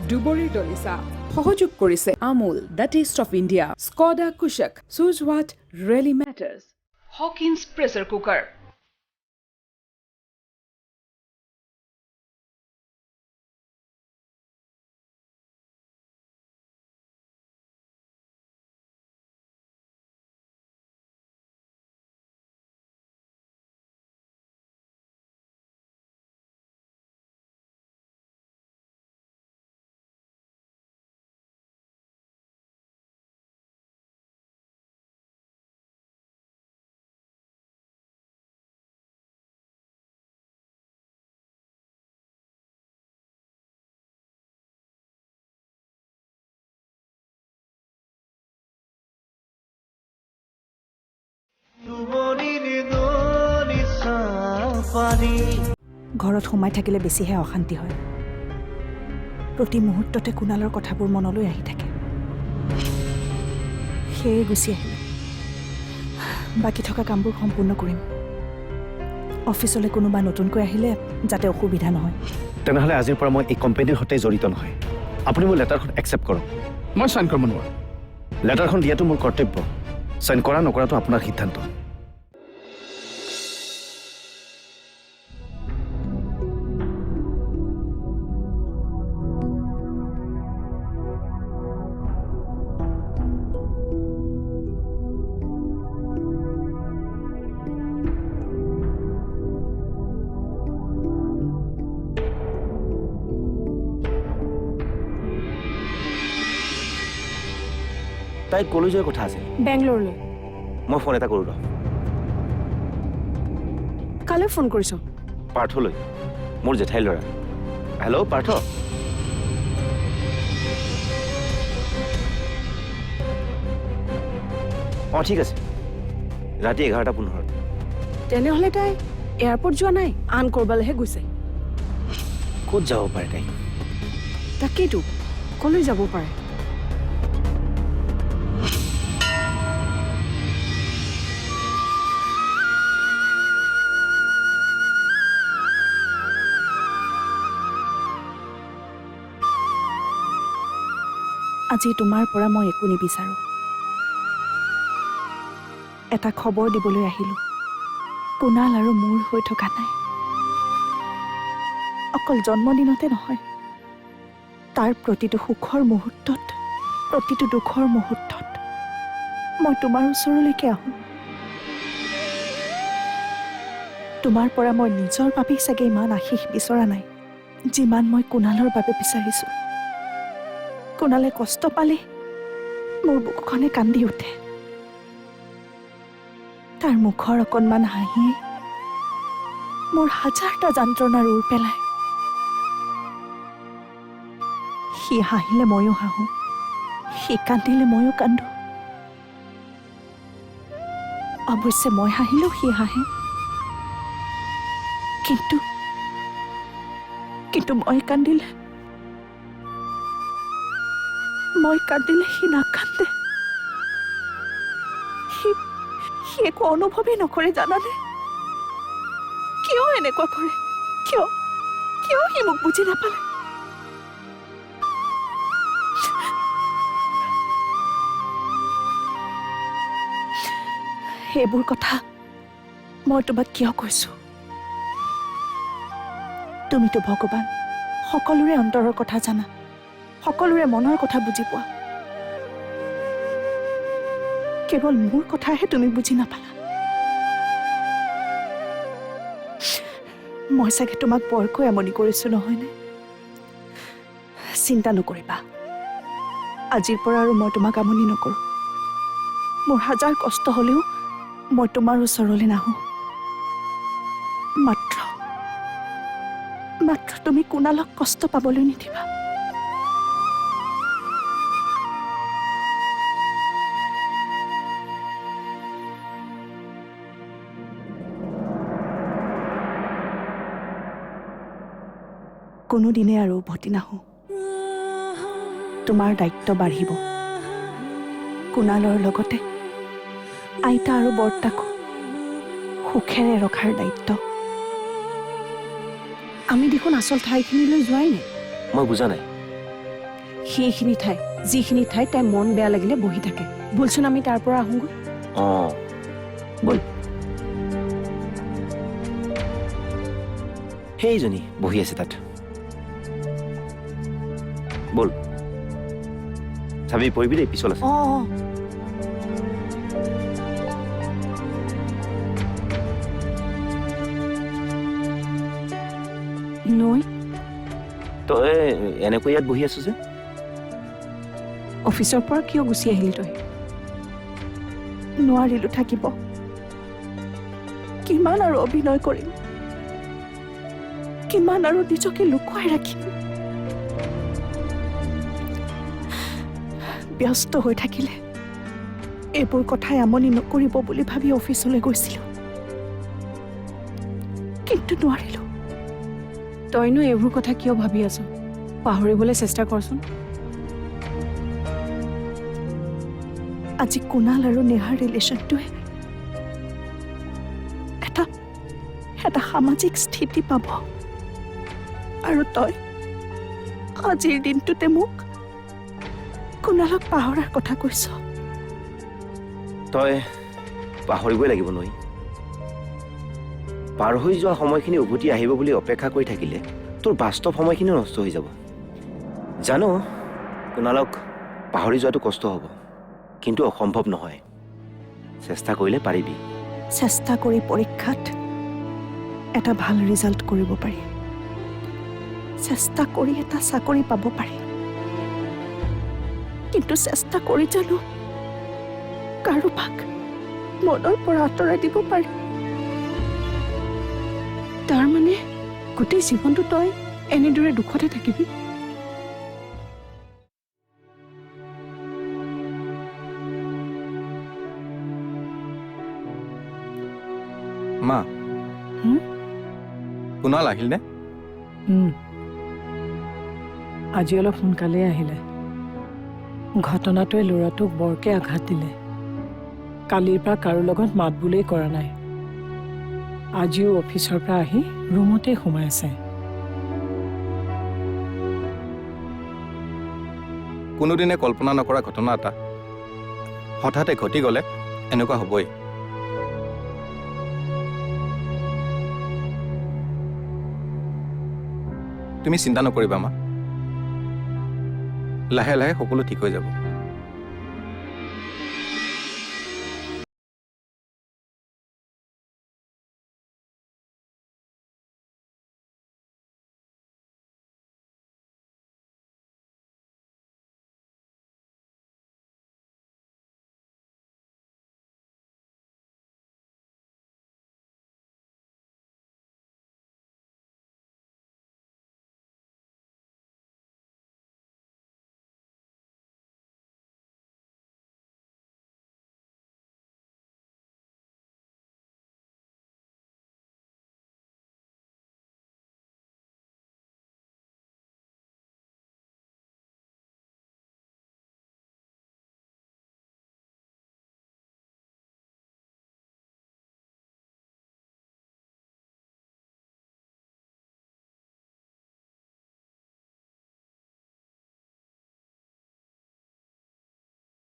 দুবৰি দলিচা সহযোগ কৰিছে Amul the taste of India Skoda Kushaq choose what really matters Hawkins pressure cooker ঘৰত সোমাই থাকিলে বেছিহে অশান্তি হয় প্ৰতি মুহূৰ্ততে কুণালৰ কথাবোৰ মনলৈ আহি থাকে সেয়ে গুচি আহিলে বাকী থকা কামবোৰ সম্পূৰ্ণ কৰিম অফিচলৈ কোনোবা নতুনকৈ আহিলে যাতে অসুবিধা নহয় তেনেহ'লে আজিৰ পৰা মই এই কোম্পানীৰ সৈতে জড়িত নহয় আপুনি মোৰ লেটাৰখন একচেপ্ট কৰক মই চাইন কৰিব নোৱাৰোঁ লেটাৰখন দিয়াটো মোৰ কৰ্তব্য চাইন কৰা নকৰাটো আপোনাৰ সিদ্ধান্ত তাই কলৈ যোৱাৰ কথা আছিল বেংগলোৰলৈ মই ফোন এটা কৰোঁ ৰ কালৈ ফোন কৰিছ পাৰ্থলৈ মোৰ জেঠাই ল'ৰা হেল্ল' পাৰ্থ অঁ ঠিক আছে ৰাতি 11:15 তেনেহ'লে তাই এয়াৰপৰ্ট যোৱা নাই আন ক'ৰবালৈহে গৈছে ক'ত যাব পাৰে তাই তাকেইতো কলৈ যাব পাৰে আজি তোমাৰ পৰা মই একো নিবিচাৰোঁ এটা খবৰ দিবলৈ আহিলোঁ কুণাল আৰু মোৰ হৈ থকা নাই অকল জন্মদিনতে নহয় তাৰ প্ৰতিটো সুখৰ মুহূৰ্তত প্ৰতিটো দুখৰ মুহূৰ্তত মই তোমাৰ ওচৰলৈকে আহোঁ তোমাৰ পৰা মই নিজৰ বাবেই চাগে ইমান আশীষ বিচৰা নাই যিমান মই কুণালৰ বাবে বিচাৰিছোঁ কুণালে কষ্ট পালে মোৰ বুকুখনে কান্দি উঠে তাৰ মুখৰ অকণমান হাঁহিয়ে মোৰ হাজাৰটা যন্ত্ৰণাৰ উৰ পেলায় সি হাঁহিলে ময়ো হাঁহোঁ সি কান্দিলে ময়ো কান্দো অৱশ্যে মই হাঁহিলেও সি হাঁহে কিন্তু মই কান্দিলে সি নাকান্দে সি একো অনুভৱেই নকৰে জানানে কিয় এনেকুৱা কৰে কিয় সি মোক বুজি নাপালে সেইবোৰ কথা মই তোমাক কিয় কৈছো তুমিতো ভগৱান সকলোৰে অন্তৰৰ কথা জানা সকলোৰে মনৰ কথা বুজি পোৱা কেৱল মোৰ কথাহে তুমি বুজি নাপালা মই চাগে তোমাক বৰকৈ আমনি কৰিছো নহয়নে চিন্তা নকৰিবা আজিৰ পৰা আৰু মই তোমাক আমনি নকৰোঁ মোৰ হাজাৰ কষ্ট হ'লেও মই তোমাৰ ওচৰলৈ নাহোঁ মাত্ৰ তুমি কুণালক কষ্ট পাবলৈ নিদিবা কোনোদিনে আৰু উভতি নাহোঁ তোমাৰ দায়িত্ব বাঢ়িব কুণালৰ লগতে আইতা আৰু বৰ্তাকো সুখেৰে ৰখাৰ দায়িত্ব আমি দেখোন আচল ঠাইখিনিলৈ যোৱাই নাই মই বুজা নাই সেইখিনি ঠাই যিখিনি ঠাইত তাই মন বেয়া লাগিলে বহি থাকে বলচোন আমি তাৰ পৰা আহোঁগৈ অঁ বল সেইজনী বহি আছে তাত বল চাবি পৰিবি দেই পিছল আছে অঁ নৈ তই এনেকৈ ইয়াত বহি আছো যে অফিচৰ পৰা কিয় গুচি আহিলি তই নোৱাৰিলো থাকিব কিমান আৰু অভিনয় কৰিম কিমান আৰু নিজকে লুকুৱাই ৰাখিম ব্যস্ত হৈ থাকিলে এইবোৰ কথাই আমনি নকৰিব বুলি ভাবি অফিচলৈ গৈছিলো কিন্তু নোৱাৰিলো তইনো এইবোৰ কথা কিয় ভাবি আছ পাহৰিবলৈ চেষ্টা কৰচোন আজি কুণাল আৰু নেহাৰ ৰিলেশ্যনটোৱে এটা সামাজিক স্থিতি পাব আৰু তই আজিৰ দিনটোতে মোক কুণালক পাহৰাৰ কথা কৈছ তই পাহৰিবই লাগিব নৈ পাৰ হৈ যোৱা সময়খিনি উভতি আহিব বুলি অপেক্ষা কৰি থাকিলে তোৰ বাস্তৱ সময়খিনিও নষ্ট হৈ যাব জানো কুণালক পাহৰি যোৱাটো কষ্ট হ'ব কিন্তু অসম্ভৱ নহয় চেষ্টা কৰিলে পাৰিবি চেষ্টা কৰি পৰীক্ষাত এটা ভাল ৰিজাল্ট কৰিব পাৰি চেষ্টা কৰি এটা চাকৰি পাব পাৰি কিন্তু চেষ্টা কৰি জানো কাৰোবাক মনৰ পৰা আঁতৰাই দিব পাৰি তাৰ মানে গোটেই জীৱনটো তই এনেদৰে দুখতে থাকিবি মা কুণাল আহিল নে আজি অলপ সোনকালে আহিলে ঘটনাটোৱে ল'ৰাটোক বৰকে আঘাত দিলে কালিৰ পৰা কাৰো লগত মাত বোলেই কৰা নাই আজিও অফিচৰ পৰা আহি ৰুমতে সোমাই আছে কোনোদিনে কল্পনা নকৰা ঘটনা এটা হঠাতে ঘটি গ'লে এনেকুৱা হ'বই তুমি চিন্তা নকৰিবা মা লাহে লাহে সকলো ঠিক হৈ যাব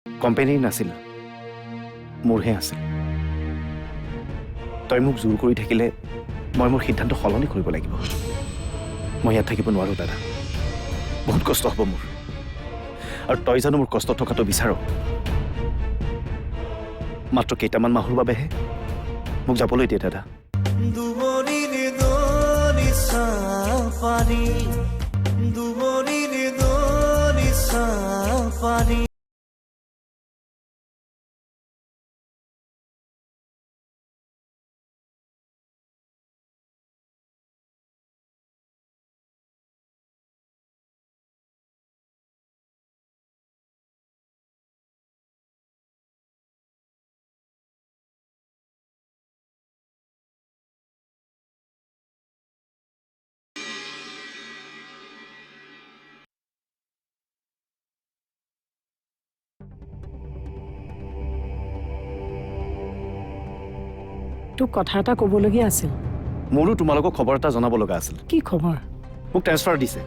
কোম্পানীৰ নাছিল মোৰহে আছিল তই মোক জোৰ কৰি থাকিলে মই মোৰ সিদ্ধান্ত সলনি কৰিব লাগিব মই ইয়াত থাকিব নোৱাৰো দাদা বহুত কষ্ট হ'ব মোৰ আৰু তই জানো মোৰ কষ্ট থকাটো বিচাৰ মাত্ৰ কেইটামান মাহৰ বাবেহে মোক যাবলৈ দিয়ে দাদা তোক কথা এটা ক'বলগীয়া আছিল মোৰো তোমালোকক খবৰ এটা জনাব লগা আছিল কি খবৰ মোক ট্ৰেন্সফাৰ দিছে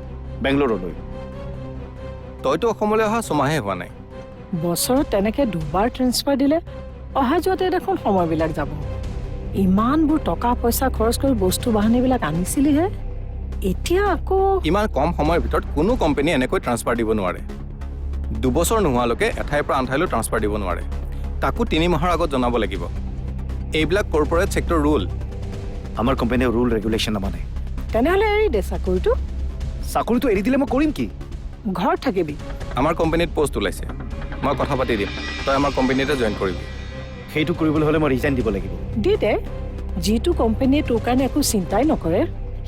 বেংগলোৰলৈ তইতো অসমলৈ অহা ছমাহে হোৱা নাই। বছৰত তেনেকৈ দুবাৰ ট্ৰেন্সফাৰ দিলে অহা যোৱাতে দেখোন সময়বিলাক যাব। ইমানবোৰ টকা পইচা খৰচ কৰি বস্তু বাহানিবিলাক আনিছিলিহে, এতিয়া আকৌ ইমান কম সময়ৰ ভিতৰত কোনো কোম্পানীয়ে এনেকৈ ট্ৰান্সফাৰ দিব নোৱাৰে। 2 বছৰ নোহোৱালৈকে এঠাইৰ পৰা আন ঠাইলৈ ট্ৰান্সফাৰ দিব নোৱাৰে, তাকো 3 মাহৰ আগত জনাব লাগিব। এইবিলাক কৰ্পৰেট ছেক্টৰ ৰুল। আমাৰ কোম্পানীয়ে ৰুল ৰেগুলেশ্যন নামানে। তেনেহ'লে এৰি দে চাকৰিটো, চাকৰিটো এৰি দিলে মই কৰিম কি? ঘৰত থাকিবি। আমাৰ কোম্পানীত পোষ্ট ওলাইছে, মই কথা পাতি দিম, তই আমাৰ কোম্পানীতে জইন কৰিবি। সেইটো কৰিবলৈ হ'লে মই ৰিজাইন দিব লাগিব। দি দে, যিটো কোম্পানীয়ে তোৰ কাৰণে একো চিন্তাই নকৰে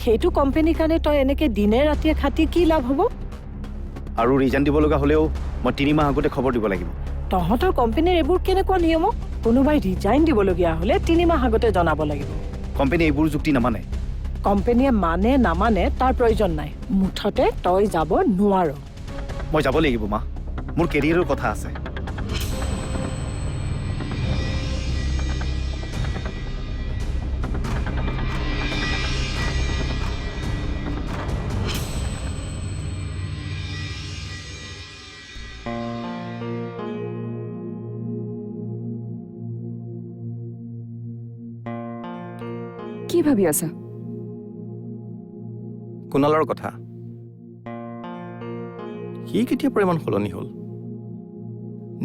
সেইটো কোম্পানীৰ কাৰণে তই এনেকৈ দিনে ৰাতিয়ে খাটি কি লাভ হ'ব? আৰু ৰিজাইন দিব লগা হ'লেও মই 3 মাহ আগতে খবৰ দিব লাগিব। তহঁতৰ কোম্পানীৰ এইবোৰ কেনেকুৱা নিয়ম? কোনোবাই ৰিজাইন দিবলগীয়া হ'লে 3 মাহ আগতে জনাব লাগিব। কোম্পানীয়ে এইবোৰ যুক্তি নামানে। কোম্পানীয়ে মানে নামানে তাৰ প্ৰয়োজন নাই, মুঠতে তই যাব নোৱাৰ। মই যাব লাগিব মা, মোৰ কেৰিয়াৰৰ কথা আছে। কি ভাবি আছা? কুণালৰ কথা। সি কেতিয়াৰ পৰা ইমান সলনি হ'ল?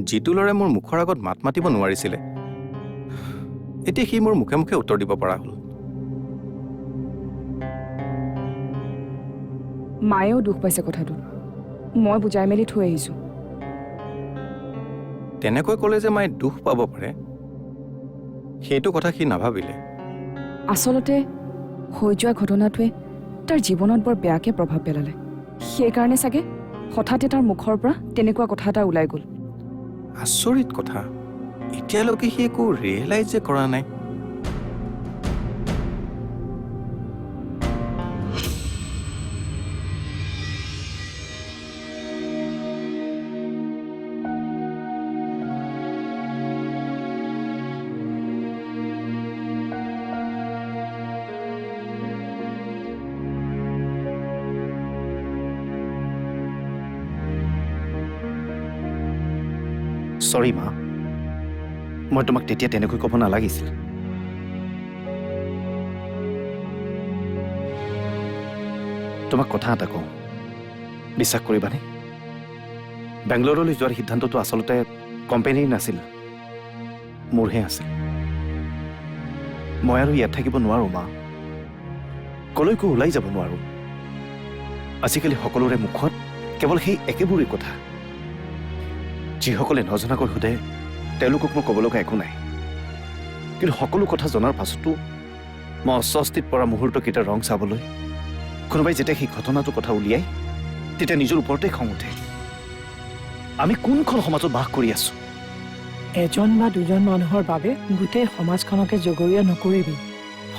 যিটো ল'ৰাই মোৰ মুখৰ আগত মাত মাতিব নোৱাৰিছিলে, এতিয়া সি মোৰ মুখে মুখে উত্তৰ দিব পৰা হ'ল। মায়েও দুখ পাইছে কথাটো, মই বুজাই মেলি থৈ আহিছোঁ। তেনেকৈ ক'লে যে মায়ে দুখ পাব পাৰে, সেইটো কথা সি নাভাবিলে। আচলতে হৈ যোৱা ঘটনাটোৱে তাৰ জীৱনত বৰ বেয়াকৈ প্ৰভাৱ পেলালে। সেইকাৰণে চাগে হঠাতে তাৰ মুখৰ পৰা তেনেকুৱা কথা এটা ওলাই গ'ল। আচৰিত কথা, এতিয়ালৈকে সি একো ৰিয়েলাইজ যে কৰা নাই। চৰি মা, মই তোমাক তেতিয়া তেনেকৈ ক'ব নালাগিছিল। তোমাক কথা এটা কওঁ, বিশ্বাস কৰিবানে? বেংগলোৰলৈ যোৱাৰ সিদ্ধান্তটো আচলতে কোম্পানীৰ নাছিল, মোৰহে আছিল। মই আৰু ইয়াত থাকিব নোৱাৰোঁ মা, কলৈকো ওলাই যাব নোৱাৰোঁ। আজিকালি সকলোৰে মুখত কেৱল সেই একেবোৰেই কথা। যিসকলে নজনাকৈ সোধে তেওঁলোকক মই ক'ব লগা একো নাই, কিন্তু সকলো কথা জনাৰ পাছতো মই অস্বস্তিত পৰা মুহূৰ্তকেইটা ৰং চাবলৈ কোনোবাই যেতিয়া সেই ঘটনাটোৰ কথা উলিয়াই তেতিয়া নিজৰ ওপৰতে খং উঠে। আমি কোনখন সমাজত বাস কৰি আছো? এজন বা দুজন মানুহৰ বাবে গোটেই সমাজখনকে জগৰীয়া নকৰিবি।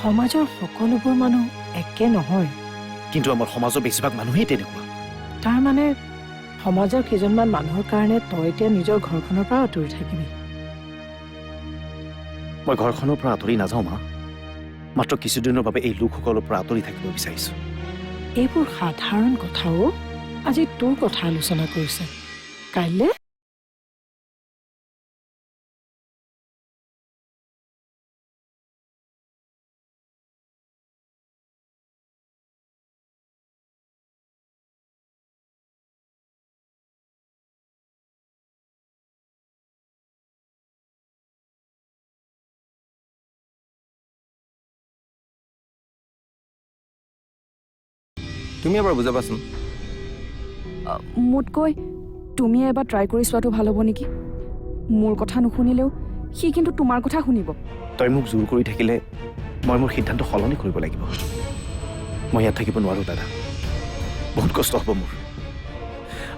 সমাজৰ সকলোবোৰ মানুহ একে নহয়। কিন্তু আমাৰ সমাজৰ বেছিভাগ মানুহেই তেনেকুৱা। তাৰমানে সমাজৰ কেইজনমান মানুহৰ কাৰণে তই এতিয়া নিজৰ ঘৰখনৰ পৰা আঁতৰি থাকিবি। মই ঘৰখনৰ পৰা আঁতৰি নাযাওঁ মা, মাত্ৰ কিছুদিনৰ বাবে এই লোকসকলৰ পৰা আঁতৰি থাকিব বিচাৰিছো। এইবোৰ সাধাৰণ কথাও আজি তোৰ কথা আলোচনা কৰিছে, কাইলৈ তুমি এবাৰ বুজাবাচোন। মোতকৈ তুমি এবাৰ ট্ৰাই কৰি চোৱাটো ভাল হ'ব নেকি? মোৰ কথা নুশুনিলেও সি কিন্তু তোমাৰ কথা শুনিব। তই মোক জোৰ কৰি থাকিলে মই মোৰ সিদ্ধান্ত সলনি কৰিব লাগিব। মই ইয়াত থাকিব নোৱাৰোঁ দাদা, বহুত কষ্ট হ'ব মোৰ।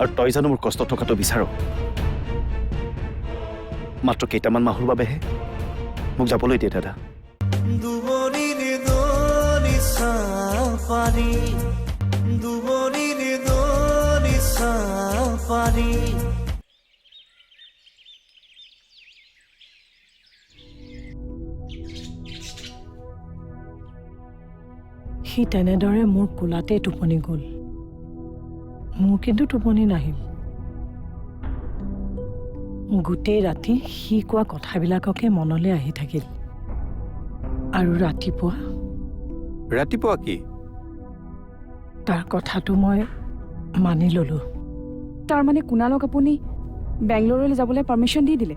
আৰু তই জানো মোৰ কষ্ট থকাটো বিচাৰ? মাত্ৰ কেইটামান মাহৰ বাবেহে মোক যাবলৈ দিয়ে দাদা। সি তেনেদৰে মোৰ কোলাতে টোপনি গ'ল। মোৰ কিন্তু টোপনি নাহিল। গোটেই ৰাতি সি কোৱা কথাবিলাককে মনলৈ আহি থাকিল আৰু ৰাতিপুৱা কি তাৰ কথাটো মই মানি ল'লোঁ। তাৰমানে কুণালক আপুনি বেংগলোৰলৈ যাবলৈ পাৰ্মিশ্যন দি দিলে?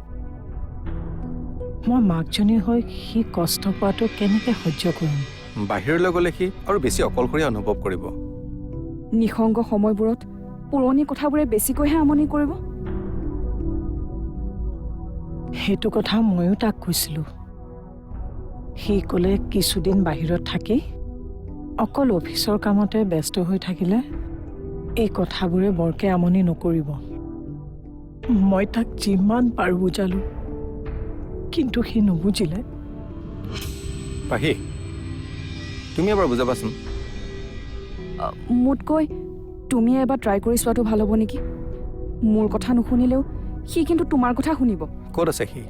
মই মাকজনী হৈ সি কষ্ট পোৱাটো কেনেকৈ সহ্য কৰিম? বাহিৰলৈ গ'লে সি আৰু বেছি অকলশৰীয়া অনুভৱ কৰিব। নিসংগ সময়বোৰত পুৰণি কথাবোৰে বেছিকৈহে আমনি কৰিব। সেইটো কথা ময়ো তাক কৈছিলোঁ। সি ক'লে কিছুদিন বাহিৰত থাকি অকল অফিচৰ কামতে ব্যস্ত হৈ থাকিলে এই কথাবোৰে বৰকৈ আমনি নকৰিব। মই তাক যিমান পাৰোঁ বুজালোঁ, কিন্তু সি নুবুজিলে। পাহি তুমি এবাৰ বুজাবাচোন। মোতকৈ তুমি এবাৰ ট্ৰাই কৰি চোৱাটো ভাল হ'ব নেকি? মোৰ কথা নুশুনিলেও সি কিন্তু তোমাৰ কথা শুনিব। ক'ত আছে সি?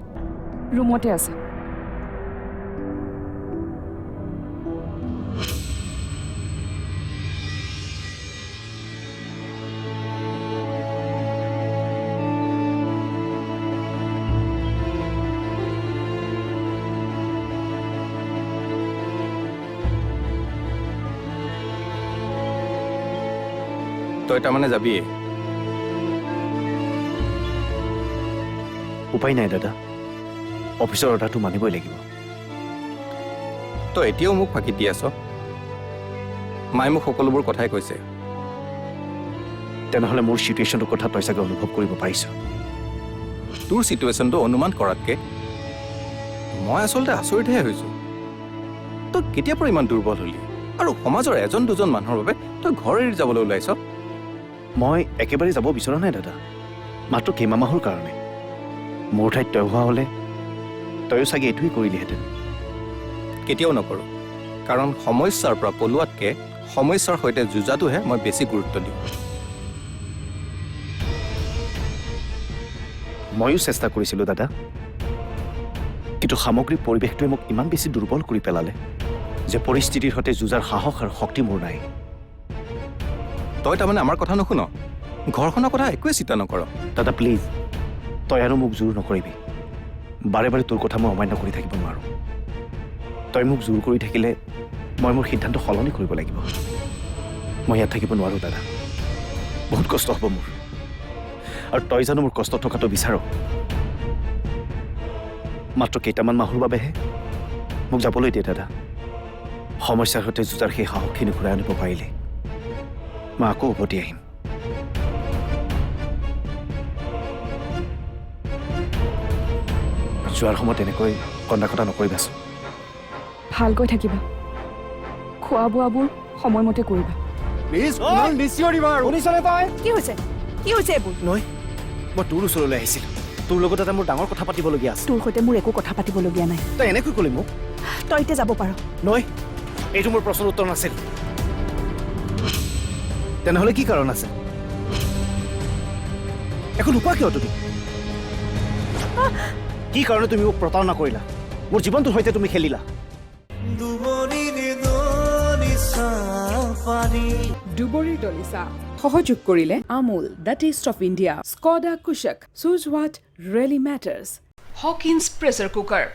ৰুমতে আছে। তই তাৰমানে যাবিয়ে? উপায় নাই দাদা, অফিচৰ অৰ্ডাৰটো মানিবই লাগিব। তই এতিয়াও মোক ফাঁকি দি আছ? মায়ে মোক সকলোবোৰ কথাই কৈছে। তেনেহ'লে মোৰ চিটুৱেশ্যনটোৰ কথা তই চাগে অনুভৱ কৰিব পাৰিছ। তোৰ চিটুৱেশ্যনটো অনুমান কৰাতকৈ মই আচলতে আচৰিতহে হৈছোঁ। তই কেতিয়াৰ পৰা ইমান দুৰ্বল হলি? আৰু সমাজৰ এজন দুজন মানুহৰ বাবে তই ঘৰ এৰি যাবলৈ ওলাইছ? মই একেবাৰে যাব বিচৰা নাই দাদা, মাত্ৰ কেইমাহৰ কাৰণে। মোৰ ঠাইত তই হোৱা হ'লে তয়ো চাগে এইটোৱেই কৰিলিহেঁতেন। কেতিয়াও নকৰোঁ, কাৰণ সমস্যাৰ পৰা পলোৱাতকৈ সমস্যাৰ সৈতে যুঁজাটোহে মই বেছি গুৰুত্ব দিওঁ। ময়ো চেষ্টা কৰিছিলোঁ দাদা, কিন্তু সামগ্ৰিক পৰিৱেশটোৱে মোক ইমান বেছি দুৰ্বল কৰি পেলালে যে পৰিস্থিতিৰ সৈতে যুঁজাৰ সাহস আৰু শক্তি মোৰ নাই। তই তাৰমানে আমাৰ কথা নুশুন? ঘৰখনৰ কথা একোৱে চিন্তা নকৰ? দাদা প্লিজ, তই আৰু মোক জোৰ নকৰিবি। বাৰে বাৰে তোৰ কথা মই অমান্য কৰি থাকিব নোৱাৰোঁ। তই মোক জোৰ কৰি থাকিলে মই মোৰ সিদ্ধান্ত সলনি কৰিব লাগিব। মই ইয়াত থাকিব নোৱাৰোঁ দাদা, বহুত কষ্ট হ'ব মোৰ। আৰু তই জানো মোৰ কষ্ট থকাটো বিচাৰ? মাত্ৰ কেইটামান মাহৰ বাবেহে মোক যাবলৈ দিয়ে দাদা। সমস্যাৰ সৈতে যুঁজাৰ সেই সাহসখিনি ঘূৰাই আনিব পাৰিলে মই আকৌ উভতি আহিম। যোৱাৰ সময়ত এনেকৈ কন্দা কটা নকৰিবাচোন। ভালকৈ থাকিবা, খোৱা বোৱাবোৰ সময়মতে কৰিবা। কি হৈছে? কি হৈছে এইবোৰ? নহয়, মই তোৰ ওচৰলৈ আহিছিলোঁ। তোৰ লগত এটা মোৰ ডাঙৰ কথা পাতিবলগীয়া আছে। তোৰ সৈতে মোৰ একো কথা পাতিবলগীয়া নাই। তই এনেকৈ ক'লি মোক? তই এতিয়া যাব পাৰ। নহয়, এইটো মোৰ প্ৰশ্নৰ উত্তৰ নাছিল। তেনেহ'লে কি কাৰণ আছে? একো নোকোৱা কিয় তুমি? কি কাৰণে তুমি মোক প্ৰতাৰণা কৰিলা? মোৰ জীৱনটোৰ সৈতে তুমি খেলিলা। ডুবৰি দলিচা সহযোগ কৰিলে Amul the taste of India, Skoda Kushaq, choose what really matters, Hawkins pressure cooker.